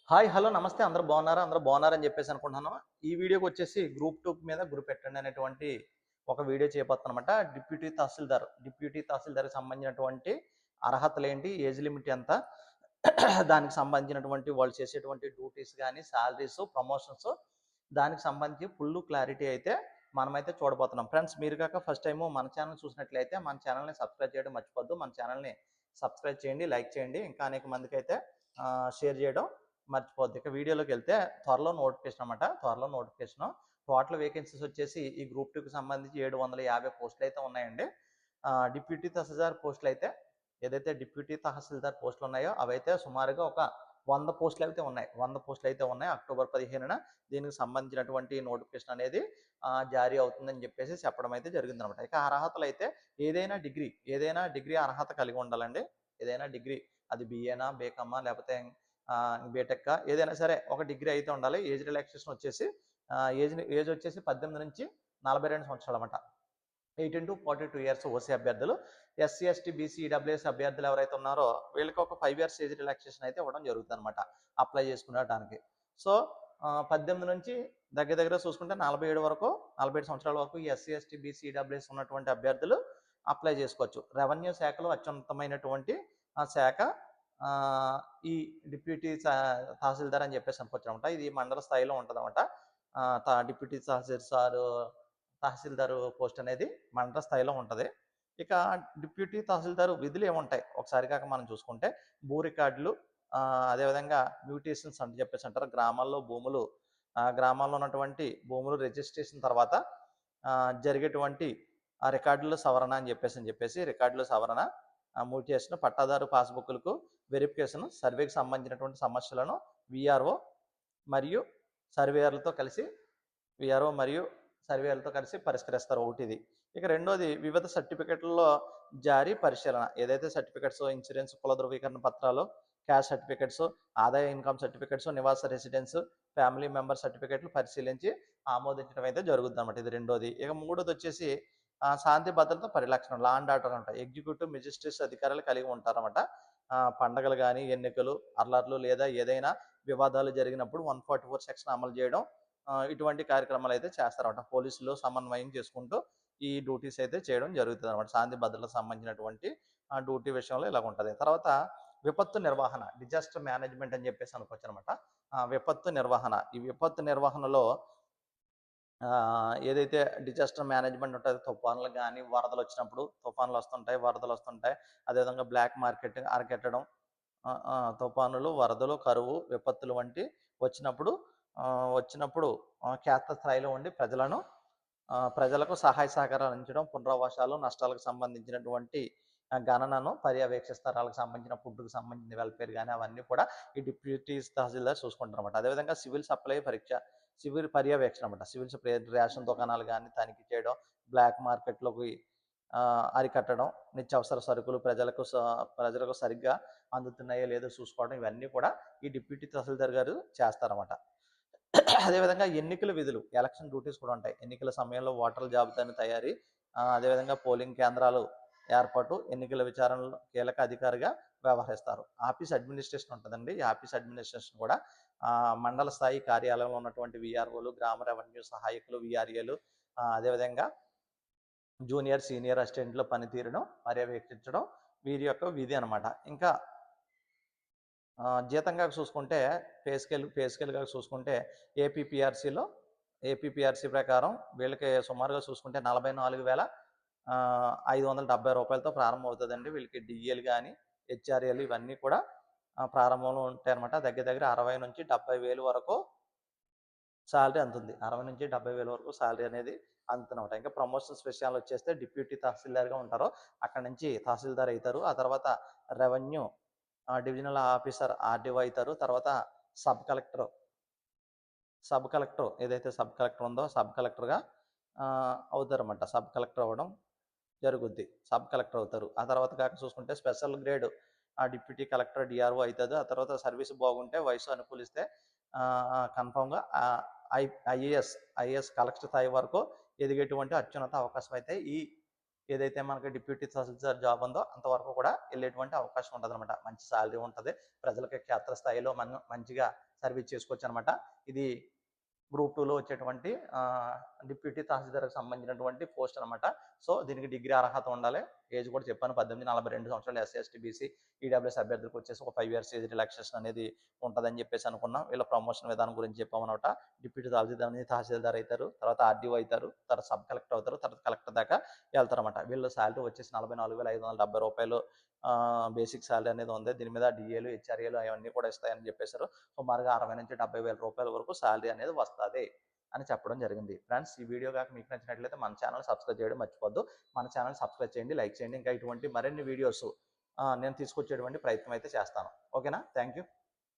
Hi! Hello! నమస్తే. అందరూ బాగున్నారా? అందరూ బాగున్నారని చెప్పేసి అనుకుంటున్నాను. ఈ వీడియోకొచ్చేసి గ్రూప్ 2 మీద గ్రూప్ ఎట్టండి అనేటువంటి ఒక వీడియో చేయబోతున్నానన్నమాట. డిప్యూటీ తహసీల్దార్‌కి సంబంధించినటువంటి అర్హతలేంటి? ఏజ్ లిమిట్ ఎంత? దానికి సంబంధించినటువంటి వాళ్ళు చేసేటువంటి డ్యూటీస్ గాని, సాలరీసు, ప్రమోషన్స్ దానికి సంబంధించి ఫుల్లు క్లారిటీ అయితే మనమైతే చూడబోతున్నాం. ఫ్రెండ్స్ మీరు గాక ఫస్ట్ టైము మన ఛానెల్ చూసినట్లయితే మన ఛానెల్‌ని సబ్స్క్రైబ్ చేయడం మర్చిపోద్దు. మన ఛానెల్‌ని సబ్స్క్రైబ్ చేయండి, లైక్ చేయండి. ఇంకా అనేక మందికైతే షేర్ చేయడం మర్చిపోద్దు. ఇక వీడియోలోకెళ్తే త్వరలో నోటిఫికేషన్ అనమాట. త్వరలో నోటిఫికేషను. టోటల్ వేకెన్సీస్ వచ్చేసి ఈ గ్రూప్ 2కి సంబంధించి 750 పోస్టులైతే ఉన్నాయండి. డిప్యూటీ తహసీల్దార్ పోస్టులైతే ఏదైతే డిప్యూటీ తహసీల్దార్ పోస్టులున్నాయో అవైతే సుమారుగా ఒక 100 పోస్టులైతే ఉన్నాయి. 100 పోస్టులైతే ఉన్నాయి. అక్టోబర్ 15న దీనికి సంబంధించినటువంటి నోటిఫికేషన్ అనేది జారీ అవుతుందని చెప్పేసి చెప్పడం అయితే జరిగిందనమాట. ఇక అర్హతలైతే ఏదైనా డిగ్రీ అర్హత కలిగి ఉండాలండి. ఏదైనా డిగ్రీ అది బీఏనా, బీకామా లేకపోతే బీటెక్కా ఏదైనా సరే ఒక డిగ్రీ అయితే ఉండాలి. ఏజ్ రిలాక్సేషన్ వచ్చేసి ఏజ్ వచ్చేసి 18 నుంచి 42 సంవత్సరాలన్నమాట. 18-42 ఇయర్స్ ఓసీ అభ్యర్థులు. ఎస్సీ, ఎస్టీ, బీసీ, ఈడబ్ల్యూఎస్ అభ్యర్థులు ఎవరైతే ఉన్నారో వీళ్ళకి ఒక 5 ఇయర్స్ ఏజ్ రిలాక్సేషన్ అయితే ఇవ్వడం జరుగుతుందన్నమాట అప్లై చేసుకునేటానికి. సో 18 నుంచి దగ్గర దగ్గర చూసుకుంటే 47 వరకు 47 సంవత్సరాల వరకు ఈ ఎస్సీ, ఎస్టీ, బీసీ, ఈడబ్ల్యూఎస్ ఉన్నటువంటి అభ్యర్థులు అప్లై చేసుకోవచ్చు. రెవెన్యూ శాఖలో అత్యున్నతమైనటువంటి శాఖ ఈ డిప్యూటీ తహసీల్దార్ అని చెప్పేసి అనుకోవచ్చు అనమాట. ఇది మండల స్థాయిలో ఉంటుంది అనమాట. డిప్యూటీ తహసీల్దారు పోస్ట్ అనేది మండల స్థాయిలో ఉంటుంది. ఇక డిప్యూటీ తహసీల్దారు విధులు ఏముంటాయి ఒకసారి కాక మనం చూసుకుంటే భూ రికార్డులు, అదేవిధంగా మ్యూటేషన్స్ అని చెప్పేసి అంటారు. గ్రామాల్లో ఉన్నటువంటి భూములు రిజిస్ట్రేషన్ తర్వాత జరిగేటువంటి రికార్డుల సవరణ అని చెప్పేసి రికార్డుల సవరణ, మ్యూటేషన్, పట్టాదారు పాస్బుక్లకు వెరిఫికేషన్, సర్వేకి సంబంధించినటువంటి సమస్యలను విఆర్ఓ మరియు సర్వేయర్లతో కలిసి పరిష్కరిస్తారు ఒకటిది. ఇక రెండోది వివిధ సర్టిఫికెట్లలో జారీ పరిశీలన. ఏదైతే సర్టిఫికెట్స్, ఇన్సూరెన్స్, కుల ధృవీకరణ పత్రాలు, క్యాస్ట్ సర్టిఫికెట్స్, ఆదాయ ఇన్కమ్ సర్టిఫికెట్స్, నివాస రెసిడెన్స్, ఫ్యామిలీ మెంబర్ సర్టిఫికెట్లు పరిశీలించి ఆమోదించడం అయితే జరుగుతుంది అన్నమాట. ఇది రెండోది. ఇక మూడోది వచ్చేసి శాంతి భద్రత పరిరక్షణ, లా అండ్ ఆర్డర్ అంట. ఎగ్జిక్యూటివ్ మెజిస్ట్రేట్స్ అధికారులు కలిగి ఉంటారన్నమాట. పండగలు కానీ, ఎన్నికలు, అల్లర్లు లేదా ఏదైనా వివాదాలు జరిగినప్పుడు 144 సెక్షన్ అమలు చేయడం, ఇటువంటి కార్యక్రమాలు అయితే చేస్తారన్నమాట. పోలీసులు సమన్వయం చేసుకుంటూ ఈ డ్యూటీస్ అయితే చేయడం జరుగుతుంది అనమాట. శాంతి భద్రతలకు సంబంధించినటువంటి డ్యూటీ విషయంలో ఇలా ఉంటుంది. తర్వాత విపత్తు నిర్వహణ, డిజాస్టర్ మేనేజ్మెంట్ అని చెప్పేసి అనుకోవచ్చు అనమాట. విపత్తు నిర్వహణ, ఈ విపత్తు నిర్వహణలో ఏదైతే డిజాస్టర్ మేనేజ్మెంట్ ఉంటుందో తుఫాన్లు కానీ, వరదలు వస్తుంటాయి. అదేవిధంగా బ్లాక్ మార్కెట్ అరికెట్టడం, తుఫానులు, వరదలు, కరువు, విపత్తులు వంటి వచ్చినప్పుడు క్షేత్ర స్థాయిలో ఉండి ప్రజలకు సహాయ సహకారాలు అందించడం, పునరావాసాలు, నష్టాలకు సంబంధించినటువంటి గణనను పర్యవేక్షిస్తారు. వాళ్ళకి సంబంధించిన ఫుడ్కి సంబంధించిన వెల్ఫేర్ కానీ అవన్నీ కూడా ఈ డిప్యూటీ తహసీల్దార్ చూసుకుంటారు అనమాట. అదేవిధంగా సివిల్ పర్యవేక్షణ అనమాట. రేషన్ దుకాణాలు కానీ తనిఖీ చేయడం, బ్లాక్ మార్కెట్లోకి అరికట్టడం, నిత్యావసర సరుకులు ప్రజలకు సరిగ్గా అందుతున్నాయో లేదో చూసుకోవడం, ఇవన్నీ కూడా ఈ డిప్యూటీ తహసీల్దార్ గారు చేస్తారన్నమాట. అదేవిధంగా ఎన్నికల విధులు, ఎలక్షన్ డ్యూటీస్ కూడా ఉంటాయి. ఎన్నికల సమయంలో ఓటర్ల జాబితాను తయారీ, అదేవిధంగా పోలింగ్ కేంద్రాలు ఏర్పాటు, ఎన్నికల విచారణలో కీలక అధికారిగా వ్యవహరిస్తారు. ఆఫీస్ అడ్మినిస్ట్రేషన్ ఉంటుందండి. ఈ ఆఫీస్ అడ్మినిస్ట్రేషన్ కూడా మండల స్థాయి కార్యాలయంలో ఉన్నటువంటి విఆర్ఓలు, గ్రామ రెవెన్యూ సహాయకులు, విఆర్ఏలు, అదేవిధంగా జూనియర్, సీనియర్ అసిస్టెంట్ల పనితీరును పర్యవేక్షించడం వీరి యొక్క విధి అనమాట. ఇంకా జీతంగా చూసుకుంటే పేస్కేల్గా చూసుకుంటే ఏపీపీఆర్సీ ప్రకారం వీళ్ళకి సుమారుగా చూసుకుంటే 44,570 రూపాయలతో ప్రారంభం అవుతుందండి. వీళ్ళకి డిఏలు కానీ, హెచ్ఆర్ఏలు ఇవన్నీ కూడా ప్రారంభంలో ఉంటాయన్నమాట. దగ్గర 60 నుంచి 70,000 వరకు శాలరీ అందుతుంది. 60 నుంచి 70,000 వరకు శాలరీ అనేది అందుతుందన్నమాట. ఇంకా ప్రమోషన్స్ విషయాలు వచ్చేస్తే డిప్యూటీ తహసీల్దార్గా ఉంటారో అక్కడ నుంచి తహసీల్దార్ అవుతారు. ఆ తర్వాత రెవెన్యూ డివిజనల్ ఆఫీసర్ ఆర్డీఓ అవుతారు. తర్వాత సబ్ కలెక్టర్ ఏదైతే సబ్ కలెక్టర్ ఉందో సబ్ కలెక్టర్గా అవుతారన్నమాట. సబ్ కలెక్టర్ అవ్వడం జరుగుద్ది. సబ్ కలెక్టర్ అవుతారు. ఆ తర్వాత కాక చూసుకుంటే special grade deputy collector DRO అవుతుంది. ఆ తర్వాత సర్వీస్ బాగుంటే వయసు అనుకూలిస్తే కన్ఫామ్గా ఐఏఎస్ కలెక్టర్ స్థాయి వరకు ఎదిగేటువంటి అత్యున్నత అవకాశం అయితే ఈ ఏదైతే మనకి డిప్యూటీ తహసీల్దార్ జాబ్ ఉందో అంతవరకు కూడా వెళ్ళేటువంటి అవకాశం ఉంటుంది అనమాట. మంచి శాలరీ ఉంటుంది, ప్రజలకి క్షేత్రస్థాయిలో మనం మంచిగా సర్వీస్ చేసుకోవచ్చు అనమాట. ఇది గ్రూప్ 2లో వచ్చేటువంటి డిప్యూటీ తహసీల్దార్కి సంబంధించినటువంటి పోస్ట్ అనమాట. సో దీనికి డిగ్రీ అర్హత ఉండాలి. ఏజ్ కూడా చెప్పాను 18-42 సంవత్సరాలు. ఎస్సీ ఎస్టీ బీసీ ఈడబ్ల్యూఎస్ అభ్యర్థులకు వచ్చేసి ఒక 5 years ఏజ్ రిలాక్సేషన్ అనేది ఉంటుందని చెప్పేసి అనుకున్నాం. వీళ్ళ ప్రమోషన్ విధానం గురించి చెప్పామన్నమాట. డిప్యూటీ తహసీల్దార్ నుంచి తహసీల్దార్ అవుతారు, తర్వాత ఆర్డీఓ అవుతారు, తర్వాత సబ్ కలెక్టర్ అవుతారు, తర్వాత కలెక్టర్ దాకా వెళ్తారన్నమాట. వీళ్ళ శాలరీ వచ్చేసి 44,570 రూపాయలు బేసిక్ శాలరీ అనేది ఉంది. దీని మీద డిఏలు హెచ్ఆర్ఏలు అవన్నీ కూడా ఇస్తాయని చెప్పేశారు. సుమారుగా 60,000-70,000 రూపాయల వరకు శాలరీ అనేది వస్తుంది అని చెప్పడం జరిగింది. ఫ్రెండ్స్, ఈ వీడియో కాక మీకు నచ్చినట్లయితే మన ఛానల్ సబ్స్క్రైబ్ చేయడం మర్చిపోద్దు. మన ఛానల్ సబ్స్క్రైబ్ చేయండి, లైక్ చేయండి. ఇంకా ఇటువంటి మరిన్ని వీడియోస్ నేను తీసుకొచ్చేటువంటి ప్రయత్నం అయితే చేస్తాను. ఓకేనా? Thank you.